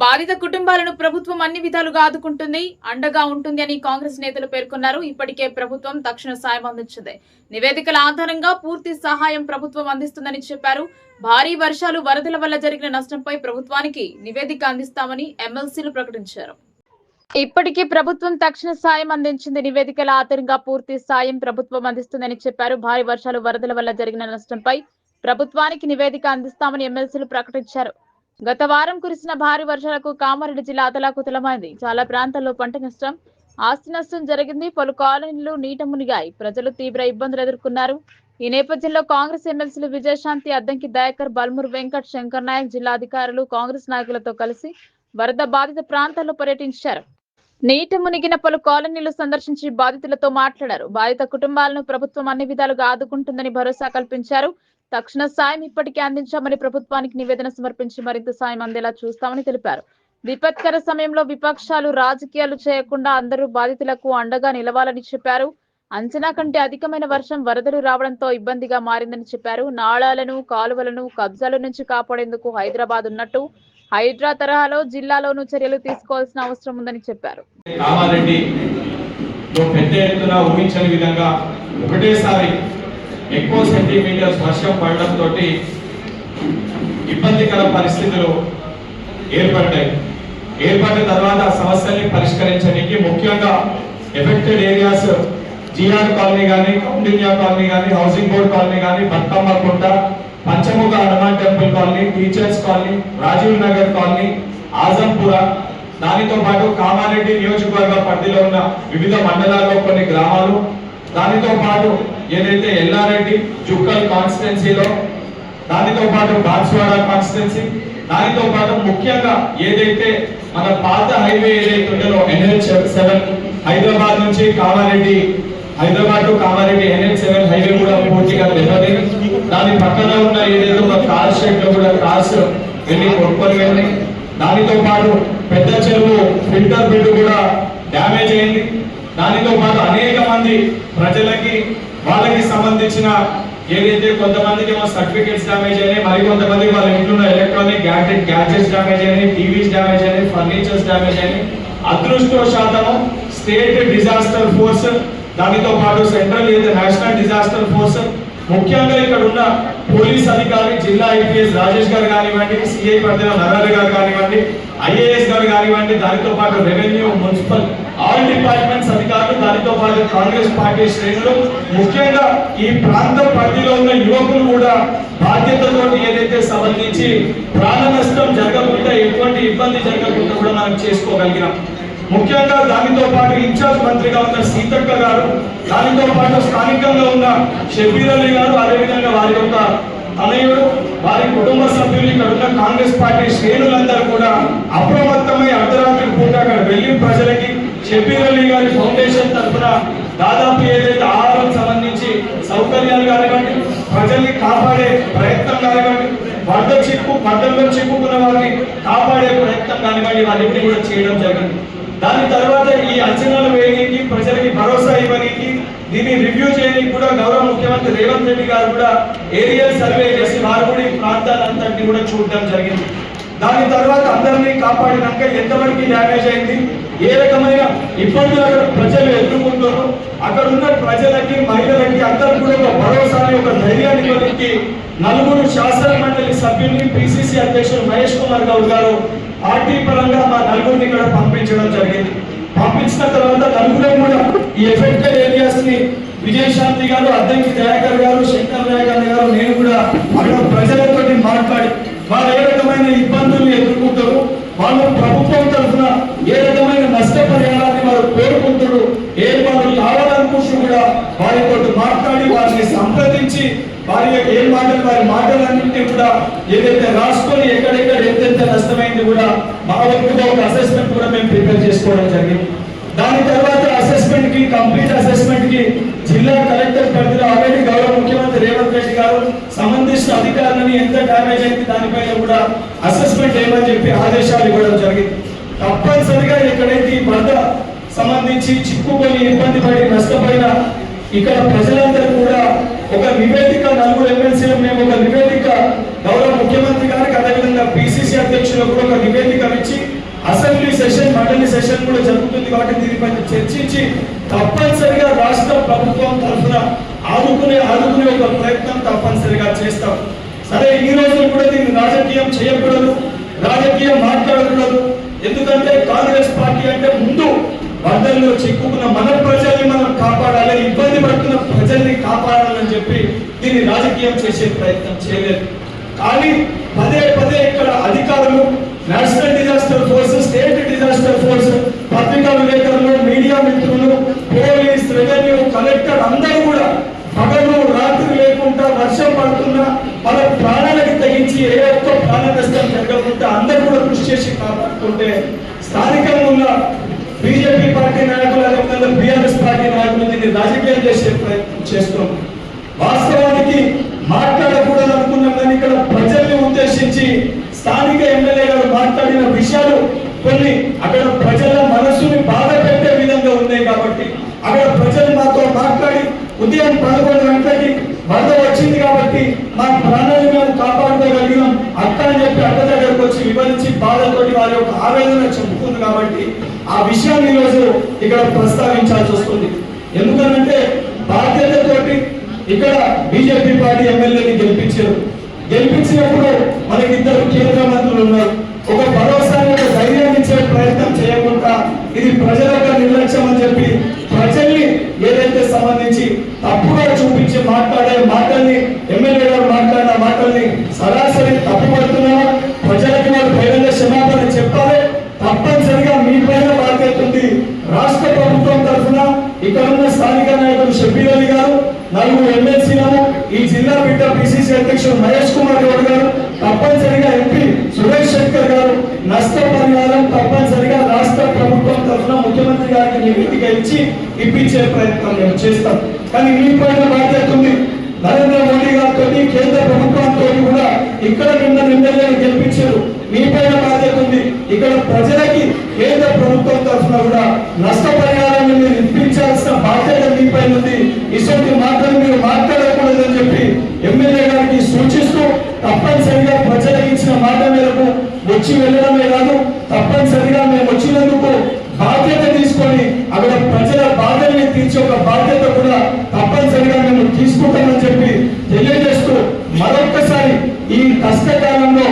బాధిత కుటుంబాలను ప్రభుత్వం అన్ని విధాలుగా ఆదుకుంటుంది, అండగా ఉంటుంది అని కాంగ్రెస్ నేతలు పేర్కొన్నారు. ఇప్పటికే ప్రభుత్వం తక్షణ సాయం అందించింది. నివేదికల ఆధారంగా పూర్తి సహాయం ప్రభుత్వం అందిస్తుందని చెప్పారు. భారీ వర్షాలు, వరదల వల్ల జరిగిన నష్టంపై ప్రభుత్వానికి నివేదిక అందిస్తామని ఎమ్మెల్సీలు ప్రకటించారు. ఇప్పటికే ప్రభుత్వం తక్షణ సాయం అందించింది. నివేదికల ఆధారంగా పూర్తి సాయం ప్రభుత్వం అందిస్తుందని చెప్పారు. భారీ వర్షాలు, వరదల వల్ల జరిగిన నష్టంపై ప్రభుత్వానికి నివేదిక అందిస్తామని ఎమ్మెల్సీలు ప్రకటించారు. గత వారం కురిసిన భారీ వర్షాలకు కామారెడ్డి జిల్లా అతలాకుతలమైంది. చాలా ప్రాంతాల్లో పంట నష్టం, ఆస్తి నష్టం జరిగింది. పలు కాలనీలు నీట మునిగాయి. ప్రజలు తీవ్ర ఇబ్బందులు ఎదుర్కొన్నారు. ఈ నేపథ్యంలో కాంగ్రెస్ ఎమ్మెల్సీలు విజయశాంతి, అద్దంకి దయాకర్, బల్మూర్ వెంకట్, శంకర్ నాయక్ జిల్లా అధికారులు, కాంగ్రెస్ నాయకులతో కలిసి వరద బాధిత ప్రాంతాల్లో పర్యటించారు. నీట మునిగిన పలు కాలనీలు సందర్శించి బాధితులతో మాట్లాడారు. బాధిత కుటుంబాలను ప్రభుత్వం అన్ని విధాలుగా ఆదుకుంటుందని భరోసా కల్పించారు. తక్షణ సాయం ఇప్పటికే అందించామని ప్రభుత్వానికి నివేదన సమర్పించి మరింత సాయం అందేలా చూస్తామని తెలిపారు. విపత్కర సమయంలో విపక్షాలు రాజకీయాలు చేయకుండా అందరూ బాధితులకు అండగా నిలవాలని చెప్పారు. అంచనా కంటే అధికమైన వర్షం, వరదలు రావడంతో ఇబ్బందిగా మారిందని చెప్పారు. నాళాలను, కాలువలను కబ్జాల నుంచి కాపాడేందుకు హైదరాబాద్ ఉన్నట్టు హైడ్రా తరహాలో జిల్లాలోనూ చర్యలు తీసుకోవాల్సిన అవసరం ఉందని చెప్పారు. ఎక్కువ సెంటీమీటర్స్ వర్షం పడడంతో ఇబ్బందికర పరిస్థితులు ఏర్పడిన తర్వాత సమస్యల్ని పరిష్కరించడానికి ముఖ్యంగా ఎఫెక్టెడ్ ఏరియాస్ జిఆర్ కాలనీ కానీ, కౌండిన్యా కాలనీ కానీ, హౌసింగ్ బోర్డ్ కాలనీ కానీ, Bathukammakunta, Panchamukha Hanuman temple colony, teachers colony, Rajiv Nagar colony, Azampura, దానితో పాటు కామారెడ్డి నియోజకవర్గ పరిధిలో ఉన్న వివిధ మండలాల్లో కొన్ని గ్రామాలు, దానితో పాటు ఏదైతే ఎల్లారెడ్డి జుక్కల్ కాన్స్టిట్యున్సీలో, దానితో పాటు బాన్స్వాడ కాన్స్టిట్యున్సీ, దానితో పాటు ముఖ్యంగా ఏదైతే మన పాత హైవే ఏదైతే ఉందో NH7 హైదరాబాద్ నుంచి Kamareddy, Hyderabad to Kamareddy NH7 highway కూడా పూర్తిగా దెబ్బతింది. దాని పక్కన ఉన్న ఏదైతే ఒక కార్ షెడ్ లో కూడా కార్స్ వెళ్ళి కొట్టుకొని వెళ్ళినాయి. దానితో పాటు పెద్ద చెరువు ఫిల్టర్ బిడ్ కూడా డ్యామేజ్ అయింది. దానితో పాటు అనేక మంది ప్రజలకి వాళ్ళకి సంబంధించిన ఏదైతే కొంతమందికి ఏమో సర్టిఫికేట్స్ డ్యామేజ్ అయినాయి, మరి కొంతమందికి వాళ్ళ ఇంట్లో ఉన్న ఎలక్ట్రానిక్ గ్యాడ్జెట్స్ డ్యామేజ్ అయినాయి, టీవీస్ డ్యామేజ్ అయినాయి, ఫర్నిచర్స్ డ్యామేజ్ అయినాయి. అదృష్టవశాత్తము స్టేట్ డిజాస్టర్ ఫోర్స్, దానితో పాటు సెంట్రల్ నేషనల్ డిజాస్టర్ ఫోర్స్, ముఖ్యంగా ఇక్కడ ఉన్న పోలీస్ అధికారి జిల్లా ఐపీఎస్ రాజేష్ గారు కానివ్వండి, సిఐ పరిధిలో నరారి గారు కానివ్వండి, ఐఏఎస్ గారు కానివ్వండి, దానితో పాటు రెవెన్యూ, మున్సిపల్, ఆల్ డిపార్ట్మెంట్స్ అధికారులు, దానితో పాటు కాంగ్రెస్ పార్టీ శ్రేణులు, ముఖ్యంగా ఈ ప్రాంత పరిధిలో ఉన్న యువకులు కూడా బాధ్యతతో ఏదైతే సంబంధించి ప్రాణ నష్టం జరగకుండా, ఎటువంటి ఇబ్బంది జరగకుండా కూడా మనం చేసుకోగలిగినాం. ముఖ్యంగా దానితో పాటు ఇన్ఛార్జ్ మంత్రిగా ఉన్న సీతక్క గారు, దానితో పాటు స్థానికంగా ఉన్న షబీర్ అలీ గారు, అదేవిధంగా వారి యొక్క తనయుడు, వారి కుటుంబ సభ్యులు, ఇక్కడ ఉన్న కాంగ్రెస్ పార్టీ శ్రేణులందరూ కూడా అప్రమత్తమై అర్ధరాత్రి పూట అక్కడ వెళ్ళి ప్రజలకి షబీర్ అలీ గారి ఫౌండేషన్ తరఫున దాదాపు ఏదైతే ఆహారం సంబంధించి సౌకర్యాలు కానివ్వండి, ప్రజల్ని కాపాడే ప్రయత్నం కానివ్వండి, వరదల్లో చిక్కుకున్న వారిని కాపాడే ప్రయత్నం కానివ్వండి, వారిని కూడా చేయడం జరిగింది. దాని తర్వాత ఈ అంచనాలు వేయడానికి, ప్రజలకి భరోసా ఇవ్వడానికి, దీన్ని రివ్యూ చేయడానికి కూడా గౌరవ ముఖ్యమంత్రి రేవంత్ రెడ్డి గారు కూడా ఏరియల్ సర్వే చేసి వారు కూడా ఈ ప్రాంతాలంతటిని కూడా చూడడం జరిగింది. దాని తర్వాత అందరినీ కాపాడినాక ఎంతవరకు డ్యామేజ్ అయింది, ఏ రకమైన ఇబ్బందులు అక్కడ ప్రజలు ఎదుర్కొంటారు, అక్కడ ఉన్న ప్రజలకి, మహిళలకి అందరూ కూడా ఒక భరోసాని, ఒక ధైర్యాన్ని ఇవ్వడానికి 4 శాసన మండలి సభ్యుల్ని పిసిసి అధ్యక్షుడు మహేష్ కుమార్ గౌడ్ గారు పార్టీ పరంగా మా 4 ఇక్కడ పంపించడం జరిగింది. పంపించిన తర్వాత 4 కూడా ఈ ఎఫెక్టెడ్ ఏరియాస్ ని విజయశాంతి గారు, అద్దంకి దయాకర్ గారు, శంకర్ నాయక్ గారు, నేను కూడా అక్కడ ప్రజలతో మాట్లాడి వాళ్ళు ఏ రకమైన ఇబ్బందులు ఎదుర్కొంటారు, వాళ్ళు ప్రభుత్వం తరఫున ఏ రకమైన నష్టపరిహారాన్ని వారు కోరుకుంటారు, వాళ్ళు కావాలనుకుంటూ కూడా వారితో మాట్లాడి వారిని సంప్రదించి వారి మాటలన్నింటినీ కూడా ఏదైతే రాసుకొని ఎక్కడెక్కడ ఎంతెంత నష్టమైంది కూడా మా వరకు ఒక అసెస్మెంట్ కూడా మేము ప్రిపేర్ చేసుకోవడం జరిగింది. దాని తర్వాత అసెస్మెంట్ కి, కంప్లీట్ అసెస్మెంట్ కి జిల్లా కలెక్టర్ పరిధిలో ఆల్రెడీ గౌరవ ముఖ్యమంత్రి రేవంత్ రెడ్డి గారు సంబంధించిన అధికారులని ఎంత డ్యామేజ్ అయింది దానిపైన కూడా అసెస్మెంట్ చేయమని చెప్పి ఆదేశాలు ఇవ్వడం జరిగింది. తప్పనిసరిగా ఎక్కడైతే ఈ వరద సంబంధించి చిక్కుకొని ఇబ్బంది పడి నష్టపోయిన ఇక్కడ ప్రజలందరూ కూడా ఒక నివేదిక, 4 ఎమ్మెల్సీలు మేము ఒక నివేదిక గౌరవ ముఖ్యమంత్రి గారికి, అదేవిధంగా పిసిసి అధ్యక్షులకు కూడా ఒక నివేదిక ఇచ్చి సెషన్ కూడా జరుగుతుంది కాబట్టి దీనిపైన చర్చించి తప్పనిసరిగా రాష్ట్ర ప్రభుత్వం తరఫున ఆదుకునే ఒక ప్రయత్నం తప్పనిసరిగా చేస్తాం. సరే, ఈ రోజు కూడా దీన్ని రాజకీయం చేయకూడదు, రాజకీయం మాట్లాడకూడదు. ఎందుకంటే కాంగ్రెస్ పార్టీ అంటే ముందు వరదల్లో చిక్కుకున్న మన ప్రజల్ని మనం కాపాడాలి, ఇబ్బంది పడుతున్న ప్రజల్ని కాపాడాలని చెప్పి దీన్ని రాజకీయం చేసే ప్రయత్నం చేయలేదు. కానీ పదే ఇక్కడ అధికారులు, national disaster force, state disaster force, పత్రికా విలేకరులు, మీడియా మిత్రులు, పోలీస్, రెవెన్యూ, కలెక్టర్ అందరూ కూడా పగలు రాత్రి లేకుండా వర్షం పడుతున్నా మన ప్రాణాలకు తగ్గించి ఏ ఒక్క ప్రాణ నష్టం జరగకుండా అందరూ కూడా కృషి చేసి కాపాడుతుంటే స్థానికంగా ఉన్న బీజేపీ పార్టీ నాయకులు, అదేవిధంగా బీఆర్ఎస్ పార్టీ నాయకులు దీన్ని రాజకీయం చేసే ప్రయత్నం చేస్తున్నాం. వాస్తవానికి మాట్లాడకూడదు అనుకున్నాం, కానీ ఇక్కడ ప్రజల్ని ఉద్దేశించి స్థానిక ఎమ్మెల్యే గారు మాట్లాడిన విషయాలు కొన్ని అక్కడ ప్రజల మనసుని బాధ పెట్టే విధంగా ఉన్నాయి. కాబట్టి అక్కడ ప్రజలు మాతో మాట్లాడి ఉదయం 11 గంటలకి వరద వచ్చింది కాబట్టి మా ప్రాణాలను మేము కాపాడుకోగలిగినాం అక్క అని చెప్పి అక్క దగ్గరకు వచ్చి వివరించి బాధతోటి వారి యొక్క ఆవేదన చెప్పుకుంది. కాబట్టి ఆ విషయాన్ని ఈరోజు ఇక్కడ ప్రస్తావించాల్సి వస్తుంది. ఎందుకనంటే బాధ్యతతోటి ఇక్కడ బీజేపీ పార్టీ ఎమ్మెల్యేని గెలిపించినప్పుడు మనకి 2 కేంద్ర మంత్రులు ఉన్నారు. ఒక భరోసాని, ఒక ధైర్యాన్ని ఇచ్చే ప్రయత్నం చేయకుండా ఇది ప్రజల యొక్క నిర్లక్ష్యం అని చెప్పి ప్రజల్ని ఏదైతే సంబంధించి తప్పుగా చూపించి మాట్లాడే మాటల్ని, ఎమ్మెల్యే గారు మాట్లాడిన మాటల్ని సరాసరి తప్పుపడుతున్నామా, ప్రజలకి వారు బహిరంగ క్షమాపణ చెప్పాలి. తప్పనిసరిగా మీ పైన బాధ్యత ఉంది. రాష్ట్ర ప్రభుత్వం తరఫున ఇక్కడ ఉన్న స్థానిక నాయకులు షబ్బీర్ అలీ గారు, 4 ఎమ్మెల్సీలను, ఈ జిల్లా బిడ్డ పిసిసి అధ్యక్షుడు మహేష్ కుమార్ గౌడ్ గారు, తప్పనిసరిగా ఎంపీ సురేష్ శంకర్ గారు నష్టపరిహారం తప్పనిసరిగా రాష్ట్ర ప్రభుత్వం తరఫున ముఖ్యమంత్రి గారికి నివేదిక ఇచ్చి ఇప్పించే ప్రయత్నం మేము చేస్తాం. కానీ మీ పైన బాధ్యత ఉంది. నరేంద్ర మోడీ గారితో, కేంద్ర ప్రభుత్వంతో కూడా ఇక్కడ నిన్న ఎమ్మెల్యేలు గెలిపించారు. మీ పైన బాధ్యత ఉంది. ఇక్కడ ప్రజలకి కేంద్ర ప్రభుత్వం తరఫున కూడా నష్టపరిహారాన్ని మీరు ఇప్పించాల్సిన బాధ్యత మీ పైన ఉంది. ఇటువంటి మాటలు మీరు మాట్లాడకూడదని చెప్పి ఎమ్మెల్యే గారికి సూచిస్తూ తప్పనిసరిగా ప్రజలకు ఇచ్చిన మాట మేరకు వచ్చి వెళ్ళడమే కాదు, తప్పనిసరిగా మేము వచ్చినందుకు బాధ్యత తీసుకొని అక్కడ ప్రజల బాధల్ని తీర్చే ఒక బాధ్యత కూడా తప్పనిసరిగా మేము తీసుకుంటామని చెప్పి తెలియజేస్తూ మరొక్కసారి ఈ కష్టకాలంలో